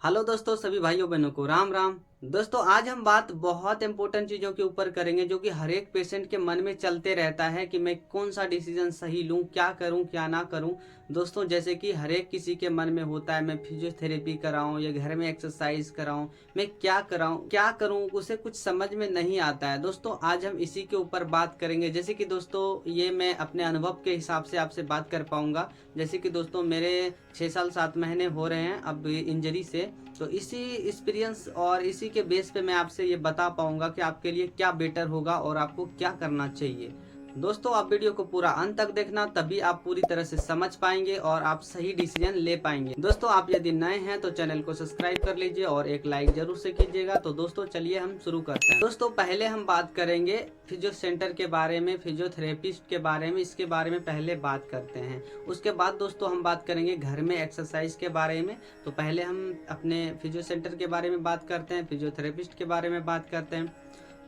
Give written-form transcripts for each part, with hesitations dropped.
Hello दोस्तों, सभी भाइयों बहनों को राम राम। दोस्तों, आज हम बात बहुत इंपॉर्टेंट चीज़ों के ऊपर करेंगे जो कि हर एक पेशेंट के मन में चलते रहता है कि मैं कौन सा डिसीजन सही लूं, क्या करूं क्या ना करूं। दोस्तों, जैसे कि हर एक किसी के मन में होता है मैं फिजियोथेरेपी कराऊं या घर में एक्सरसाइज कराऊं, मैं क्या कराऊं क्या करूं, उसे कुछ समझ में नहीं आता है। दोस्तों, आज हम इसी के ऊपर बात करेंगे। जैसे कि दोस्तों, ये मैं अपने अनुभव के हिसाब से आपसे बात कर पाऊंगा। जैसे कि दोस्तों, मेरे 6 साल 7 महीने हो रहे हैं अब इंजरी से। तो इसी एक्सपीरियंस और इसी के बेस पे मैं आपसे ये बता पाऊंगा कि आपके लिए क्या बेटर होगा और आपको क्या करना चाहिए। दोस्तों, आप वीडियो को पूरा अंत तक देखना, तभी आप पूरी तरह से समझ पाएंगे और आप सही डिसीजन ले पाएंगे। दोस्तों, आप यदि नए हैं तो चैनल को सब्सक्राइब कर लीजिए और एक लाइक जरूर से कीजिएगा। तो दोस्तों, चलिए हम शुरू करते हैं। दोस्तों, पहले हम बात करेंगे फिजियो सेंटर के बारे में, फिजियोथेरेपिस्ट के बारे में। इसके बारे में पहले बात करते हैं। उसके बाद दोस्तों हम बात करेंगे घर में एक्सरसाइज के बारे में। तो पहले हम अपने फिजियो सेंटर के बारे में बात करते हैं, फिजियोथेरेपिस्ट के बारे में बात करते हैं।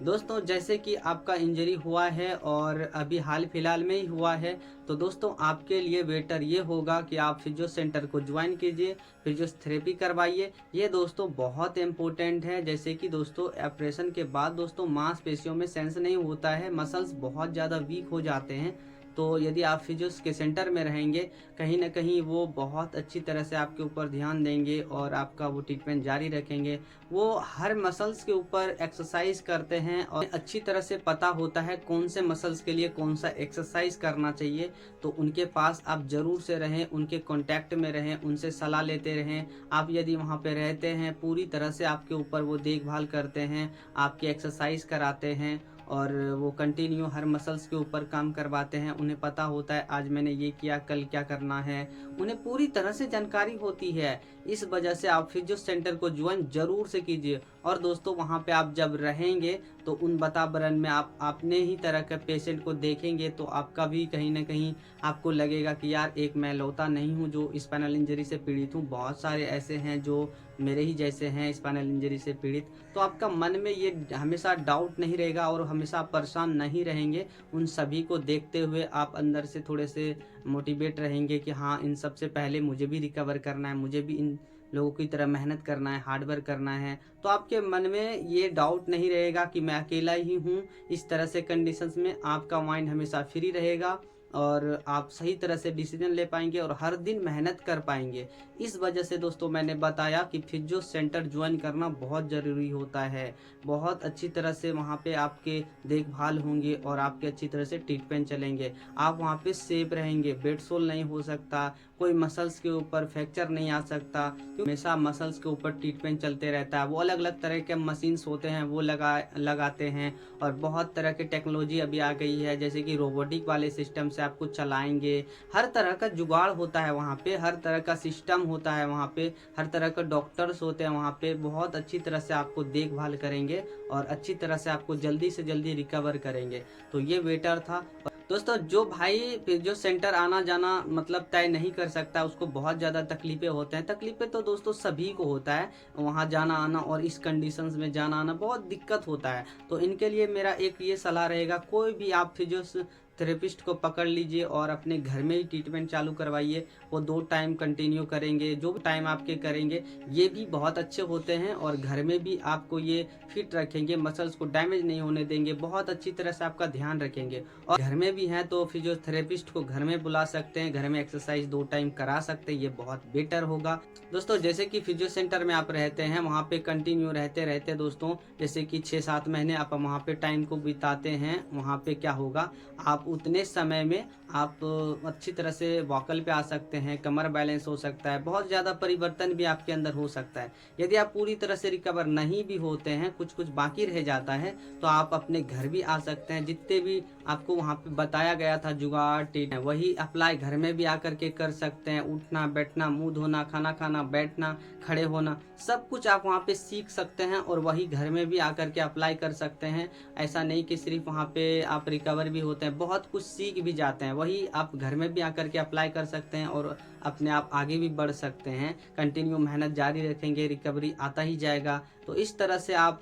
दोस्तों, जैसे कि आपका इंजरी हुआ है और अभी हाल फिलहाल में ही हुआ है, तो दोस्तों आपके लिए बेटर ये होगा कि आप फिजियो सेंटर को ज्वाइन कीजिए, फिजियोथेरेपी करवाइए। ये दोस्तों बहुत इम्पोर्टेंट है। जैसे कि दोस्तों ऑपरेशन के बाद दोस्तों मांसपेशियों में सेंस नहीं होता है, मसल्स बहुत ज़्यादा वीक हो जाते हैं। तो यदि आप फिजियो के सेंटर में रहेंगे, कहीं ना कहीं वो बहुत अच्छी तरह से आपके ऊपर ध्यान देंगे और आपका वो ट्रीटमेंट जारी रखेंगे। वो हर मसल्स के ऊपर एक्सरसाइज करते हैं और अच्छी तरह से पता होता है कौन से मसल्स के लिए कौन सा एक्सरसाइज करना चाहिए। तो उनके पास आप जरूर से रहें, उनके कांटेक्ट में रहें, उनसे सलाह लेते रहें। आप यदि वहाँ पे रहते हैं, पूरी तरह से आपके ऊपर वो देखभाल करते हैं, आपकी एक्सरसाइज कराते हैं और वो कंटिन्यू हर मसल्स के ऊपर काम करवाते हैं। उन्हें पता होता है आज मैंने ये किया, कल क्या करना है, उन्हें पूरी तरह से जानकारी होती है। इस वजह से आप फिजियो सेंटर को ज्वाइन जरूर से कीजिए। और दोस्तों, वहाँ पे आप जब रहेंगे तो उन वातावरण में आप अपने ही तरह के पेशेंट को देखेंगे, तो आपका भी कहीं ना कहीं आपको लगेगा कि यार एक मैं लौता नहीं हूँ जो स्पाइनल इंजरी से पीड़ित हूँ, बहुत सारे ऐसे हैं जो मेरे ही जैसे हैं स्पाइनल इंजरी से पीड़ित। तो आपका मन में ये हमेशा डाउट नहीं रहेगा और हमेशा परेशान नहीं रहेंगे। उन सभी को देखते हुए आप अंदर से थोड़े से मोटिवेट रहेंगे कि हाँ, इन सबसे पहले मुझे भी रिकवर करना है, मुझे भी इन लोगों की तरह मेहनत करना है, हार्ड वर्क करना है। तो आपके मन में ये डाउट नहीं रहेगा कि मैं अकेला ही हूँ। इस तरह से कंडीशंस में आपका माइंड हमेशा फ्री रहेगा और आप सही तरह से डिसीजन ले पाएंगे और हर दिन मेहनत कर पाएंगे। इस वजह से दोस्तों मैंने बताया कि फिजियो सेंटर ज्वाइन करना बहुत ज़रूरी होता है। बहुत अच्छी तरह से वहाँ पे आपके देखभाल होंगे और आपके अच्छी तरह से ट्रीटमेंट चलेंगे। आप वहाँ पे सेफ रहेंगे, बेड सोल नहीं हो सकता, कोई मसल्स के ऊपर फ्रैक्चर नहीं आ सकता, क्योंकि हमेशा मसल्स के ऊपर ट्रीटमेंट चलते रहता है। वो अलग अलग तरह के मशीन्स होते हैं वो लगाते हैं और बहुत तरह की टेक्नोलॉजी अभी आ गई है, जैसे कि रोबोटिक वाले सिस्टम से आपको चलाएंगे। हर तरह का जुगाड़ होता है वहाँ पे, हर तरह का सिस्टम होता है वहाँ पे, हर तरह का डॉक्टर्स होते हैं वहाँ पे, बहुत अच्छी तरह से आपको देखभाल करेंगे और अच्छी तरह से आपको जल्दी से जल्दी रिकवर करेंगे। तो ये बेटर था। दोस्तों, जो भाई जो सेंटर आना जाना मतलब तय नहीं कर सकता, उसको बहुत ज़्यादा तकलीफें होते हैं। तकलीफें तो दोस्तों सभी को होता है, वहाँ जाना आना और इस कंडीशंस में जाना आना बहुत दिक्कत होता है। तो इनके लिए मेरा एक ये सलाह रहेगा, कोई भी आप फिजियो थेरेपिस्ट को पकड़ लीजिए और अपने घर में ही ट्रीटमेंट चालू करवाइए। वो 2 टाइम कंटिन्यू करेंगे, जो भी टाइम आपके करेंगे ये भी बहुत अच्छे होते हैं और घर में भी आपको ये फिट रखेंगे, मसल्स को डैमेज नहीं होने देंगे, बहुत अच्छी तरह से आपका ध्यान रखेंगे। और घर में भी हैं तो फिजियोथेरेपिस्ट को घर में बुला सकते हैं, घर में एक्सरसाइज 2 टाइम करा सकते हैं, ये बहुत बेटर होगा। दोस्तों, जैसे कि फिजियो सेंटर में आप रहते हैं, वहाँ पे कंटिन्यू रहते रहते दोस्तों जैसे कि 6-7 महीने आप वहाँ पे टाइम को बिताते हैं, वहाँ पे क्या होगा, आप उतने समय में आप अच्छी तरह से वॉकल पे आ सकते हैं, कमर बैलेंस हो सकता है, बहुत ज़्यादा परिवर्तन भी आपके अंदर हो सकता है। यदि आप पूरी तरह से रिकवर नहीं भी होते हैं, कुछ कुछ बाकी रह जाता है, तो आप अपने घर भी आ सकते हैं। जितने भी आपको वहाँ पे बताया गया था जुगाड़ ट्रीटमेंट, वही अप्लाई घर में भी आकर के कर सकते हैं। उठना बैठना, मुंह धोना, खाना खाना, बैठना, खड़े होना, सब कुछ आप वहाँ पे सीख सकते हैं और वही घर में भी आकर के अप्लाई कर सकते हैं। ऐसा नहीं कि सिर्फ वहाँ पे आप रिकवर भी होते हैं, बहुत कुछ सीख भी जाते हैं। वही आप घर में भी आकर के अप्लाई कर सकते हैं और अपने आप आगे भी बढ़ सकते हैं। कंटिन्यू मेहनत जारी रखेंगे, रिकवरी आता ही जाएगा। तो इस तरह से आप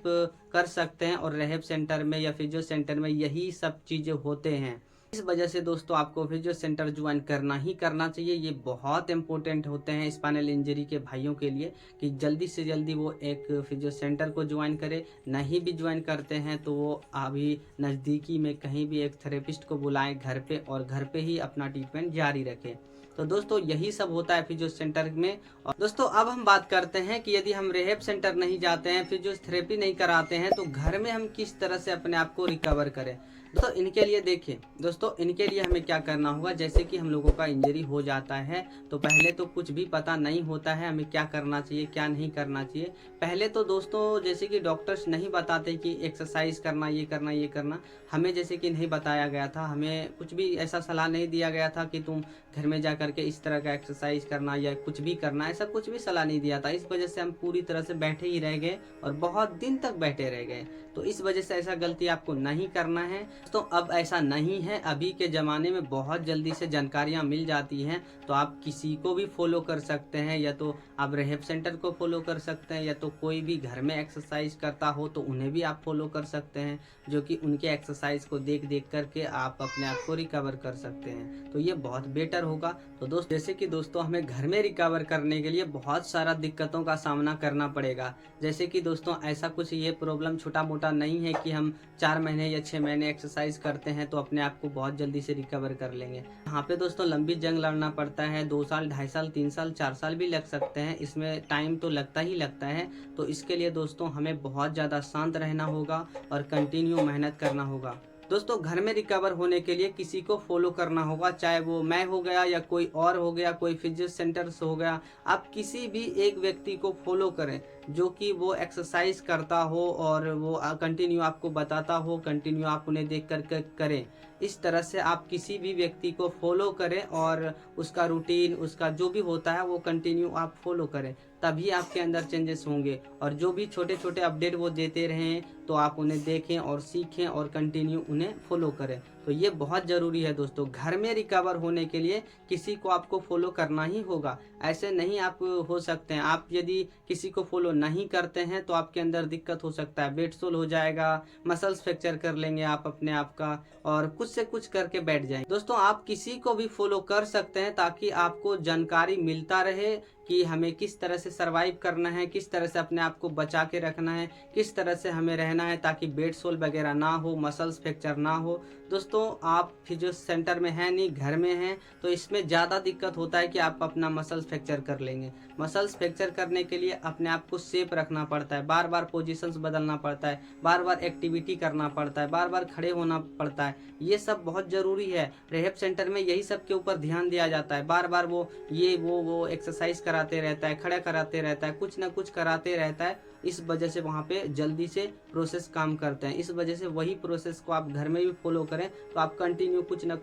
कर सकते हैं और रेहब सेंटर में या फिजियो सेंटर में यही सब चीज़ें होते हैं। इस वजह से दोस्तों आपको फिजियो सेंटर ज्वाइन करना ही करना चाहिए। ये बहुत इंपॉर्टेंट होते हैं स्पाइनल इंजरी के भाइयों के लिए कि जल्दी से जल्दी वो एक फिजियो सेंटर को ज्वाइन करे। नहीं भी ज्वाइन करते हैं तो वो अभी नज़दीकी में कहीं भी एक थेरेपिस्ट को बुलाएं घर पे, और घर पे ही अपना ट्रीटमेंट जारी रखें। तो दोस्तों यही सब होता है फिजियो सेंटर में। और दोस्तों अब हम बात करते हैं कि यदि हम रिहैब सेंटर नहीं जाते हैं, फिजियोथेरेपी नहीं कराते हैं, तो घर में हम किस तरह से अपने आप को रिकवर करें। दोस्तों इनके लिए देखिए, दोस्तों इनके लिए हमें क्या करना होगा। जैसे कि हम लोगों का इंजरी हो जाता है तो पहले तो कुछ भी पता नहीं होता है हमें क्या करना चाहिए क्या नहीं करना चाहिए। पहले तो दोस्तों जैसे कि डॉक्टर्स नहीं बताते कि एक्सरसाइज करना, ये करना, ये करना, हमें जैसे कि नहीं बताया गया था, हमें कुछ भी ऐसा सलाह नहीं दिया गया था कि तुम घर में जा करके इस तरह का एक्सरसाइज करना या कुछ भी करना, ऐसा कुछ भी सलाह नहीं दिया था। इस वजह से हम पूरी तरह से बैठे ही रह गए और बहुत दिन तक बैठे रह गए। तो इस वजह से ऐसा गलती आपको नहीं करना है। तो अब ऐसा नहीं है, अभी के ज़माने में बहुत जल्दी से जानकारियाँ मिल जाती हैं, तो आप किसी को भी फॉलो कर सकते हैं, या तो आप रिहैब सेंटर को फॉलो कर सकते हैं, या तो कोई भी घर में एक्सरसाइज करता हो तो उन्हें भी आप फॉलो कर सकते हैं, जो कि उनके एक्सरसाइज को देख देख करके आप अपने आप को रिकवर कर सकते हैं। तो ये बहुत बेटर होगा। तो जैसे कि दोस्तों हमें घर में रिकवर करने के लिए बहुत सारा दिक्कतों का सामना करना पड़ेगा। जैसे कि दोस्तों ऐसा कुछ ये प्रॉब्लम छोटा मोटा नहीं है कि हम 4 महीने या 6 महीने एक्सरसाइज करते हैं तो अपने आप को बहुत जल्दी से रिकवर कर लेंगे। यहाँ पे दोस्तों लंबी जंग लड़ना पड़ता है। 2 साल, 2.5 साल, 3 साल, 4 साल भी लग सकते हैं। इसमें टाइम तो लगता ही लगता है। तो इसके लिए दोस्तों हमें बहुत ज़्यादा शांत रहना होगा और कंटिन्यू मेहनत करना होगा। दोस्तों घर में रिकवर होने के लिए किसी को फॉलो करना होगा, चाहे वो मैं हो गया या कोई और हो गया, कोई फिजियो सेंटर से हो गया। आप किसी भी एक व्यक्ति को फॉलो करें जो कि वो एक्सरसाइज करता हो और वो कंटिन्यू आपको बताता हो, कंटिन्यू आप उन्हें देख कर करें। इस तरह से आप किसी भी व्यक्ति को फॉलो करें और उसका रूटीन, उसका जो भी होता है वो कंटिन्यू आप फॉलो करें, तभी आपके अंदर चेंजेस होंगे। और जो भी छोटे छोटे अपडेट वो देते रहें तो आप उन्हें देखें और सीखें और कंटिन्यू उन्हें फॉलो करें। तो ये बहुत ज़रूरी है दोस्तों। घर में रिकवर होने के लिए किसी को आपको फॉलो करना ही होगा, ऐसे नहीं आप हो सकते हैं। आप यदि किसी को फॉलो नहीं करते हैं तो आपके अंदर दिक्कत हो सकता है, वेट सोल हो जाएगा, मसल्स फ्रैक्चर कर लेंगे आप अपने आप का, और कुछ से कुछ करके बैठ जाएंगे। दोस्तों आप किसी को भी फॉलो कर सकते हैं ताकि आपको जानकारी मिलता रहे कि हमें किस तरह से सरवाइव करना है, किस तरह से अपने आप को बचा के रखना है, किस तरह से हमें रहना है ताकि बेड सोल वगैरह ना हो, मसल्स फ्रैक्चर ना हो। दोस्तों आप फिजियो सेंटर में हैं नहीं, घर में हैं, तो इसमें ज़्यादा दिक्कत होता है कि आप अपना मसल्स फ्रैक्चर कर लेंगे। मसल्स फ्रैक्चर करने के लिए अपने आप को सेफ रखना पड़ता है, बार बार पोजीशंस बदलना पड़ता है, बार बार एक्टिविटी करना पड़ता है, बार बार खड़े होना पड़ता है। ये सब बहुत ज़रूरी है। रिहैब सेंटर में यही सब के ऊपर ध्यान दिया जाता है। बार बार वो ये वो एक्सरसाइज कराते रहता है, खड़ा कराते रहता है, कुछ ना कुछ कराते रहता है। इस वजह से वहाँ पे जल्दी से प्रोसेस काम करते हैं। इस वजह से वही प्रोसेस को आप घर में भी फॉलो करें तो आप कंटिन्यू कुछ ना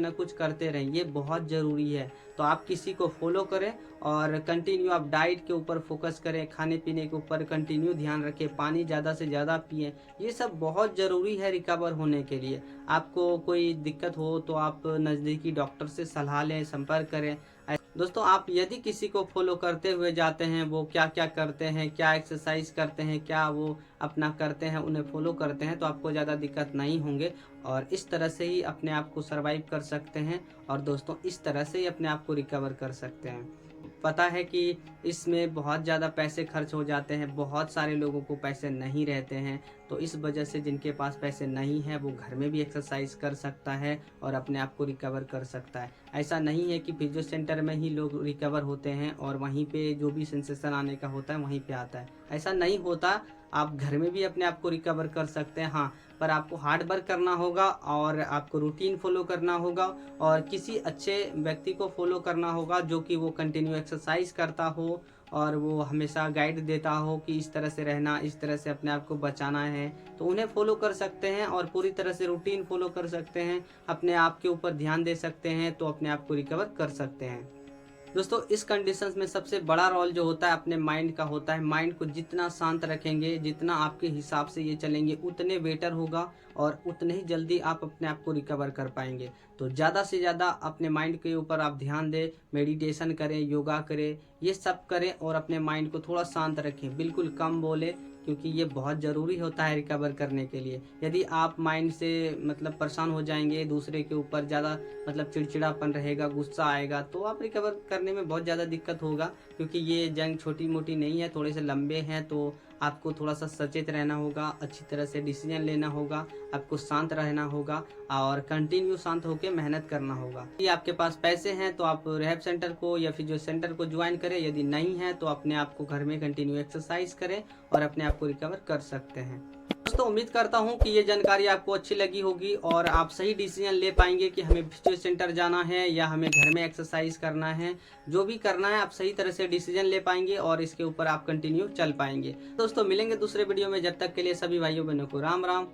कुछ करते रहें, ये बहुत ज़रूरी है। तो आप किसी को फॉलो करें और कंटिन्यू आप डाइट के ऊपर फोकस करें, खाने पीने के ऊपर कंटिन्यू ध्यान रखें, पानी ज़्यादा से ज़्यादा पिएं। ये सब बहुत ज़रूरी है रिकवर होने के लिए। आपको कोई दिक्कत हो तो आप नज़दीकी डॉक्टर से सलाह लें, संपर्क करें। दोस्तों आप यदि किसी को फॉलो करते हुए जाते हैं, वो क्या क्या करते हैं, क्या एक्सरसाइज करते हैं, क्या वो अपना करते हैं, उन्हें फॉलो करते हैं, तो आपको ज़्यादा दिक्कत नहीं होंगे और इस तरह से ही अपने आप को सरवाइव कर सकते हैं। और दोस्तों इस तरह से ही अपने आप को रिकवर कर सकते हैं। पता है कि इसमें बहुत ज़्यादा पैसे खर्च हो जाते हैं, बहुत सारे लोगों को पैसे नहीं रहते हैं, तो इस वजह से जिनके पास पैसे नहीं है वो घर में भी एक्सरसाइज कर सकता है और अपने आप को रिकवर कर सकता है। ऐसा नहीं है कि फिजियो सेंटर में ही लोग रिकवर होते हैं और वहीं पे जो भी सेंसेशन आने का होता है वहीं पे आता है, ऐसा नहीं होता। आप घर में भी अपने आप को रिकवर कर सकते हैं, हाँ, पर आपको हार्ड वर्क करना होगा और आपको रूटीन फॉलो करना होगा और किसी अच्छे व्यक्ति को फॉलो करना होगा जो कि वो कंटिन्यू एक्सरसाइज करता हो और वो हमेशा गाइड देता हो कि इस तरह से रहना, इस तरह से अपने आप को बचाना है, तो उन्हें फॉलो कर सकते हैं और पूरी तरह से रूटीन फॉलो कर सकते हैं, अपने आप के ऊपर ध्यान दे सकते हैं, तो अपने आप को रिकवर कर सकते हैं। दोस्तों इस कंडीशंस में सबसे बड़ा रोल जो होता है अपने माइंड का होता है। माइंड को जितना शांत रखेंगे, जितना आपके हिसाब से ये चलेंगे, उतने बेटर होगा और उतने ही जल्दी आप अपने आप को रिकवर कर पाएंगे। तो ज़्यादा से ज़्यादा अपने माइंड के ऊपर आप ध्यान दें, मेडिटेशन करें, योगा करें, ये सब करें और अपने माइंड को थोड़ा शांत रखें। बिल्कुल कम बोले क्योंकि ये बहुत ज़रूरी होता है रिकवर करने के लिए। यदि आप माइंड से मतलब परेशान हो जाएंगे, दूसरे के ऊपर ज़्यादा मतलब चिड़चिड़ापन रहेगा, गुस्सा आएगा, तो आप रिकवर करने में बहुत ज़्यादा दिक्कत होगा। क्योंकि ये जंग छोटी मोटी नहीं है, थोड़े से लंबे हैं, तो आपको थोड़ा सा सचेत रहना होगा, अच्छी तरह से डिसीजन लेना होगा, आपको शांत रहना होगा और कंटिन्यू शांत होकर मेहनत करना होगा। यदि आपके पास पैसे हैं तो आप रिहैब सेंटर को या फिर जो सेंटर को ज्वाइन करें, यदि नहीं है तो अपने आप को घर में कंटिन्यू एक्सरसाइज करें और अपने आप को रिकवर कर सकते हैं। दोस्तों उम्मीद करता हूं कि ये जानकारी आपको अच्छी लगी होगी और आप सही डिसीजन ले पाएंगे कि हमें फिजियो सेंटर जाना है या हमें घर में एक्सरसाइज करना है। जो भी करना है आप सही तरह से डिसीजन ले पाएंगे और इसके ऊपर आप कंटिन्यू चल पाएंगे। दोस्तों मिलेंगे दूसरे वीडियो में, जब तक के लिए सभी भाइयों बहनों को राम राम।